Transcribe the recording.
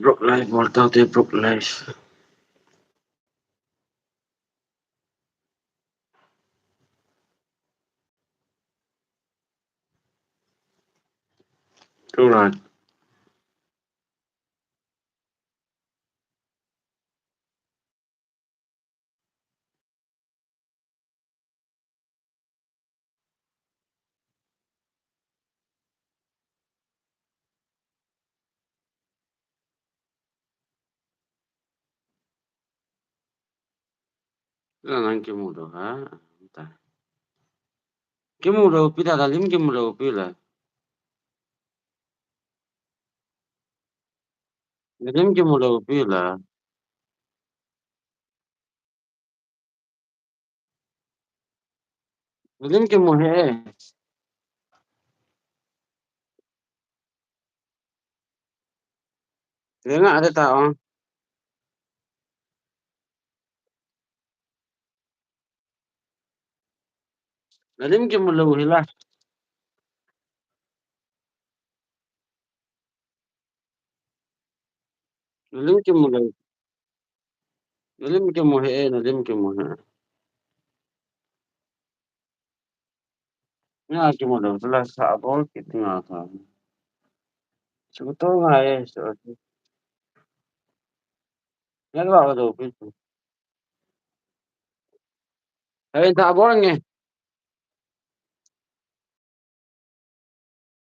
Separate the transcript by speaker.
Speaker 1: Brook Life, Mortal Brook Life. Đúng rồi. Anche mudo, Bentar. Que mudou? Pila dalim que mudou? Pila. Dalim que mudou? Pila. Dalim que morrer. Dengar ada tak orang? Dalim que mudou hilah. Dalim que mudou. Dalim que morrer, dalim que morrer. Ni que mudou. Telah sabol kita ngah. Sebetulnya sebetulnya. Ni apa tu? Tapi tak boleh ni.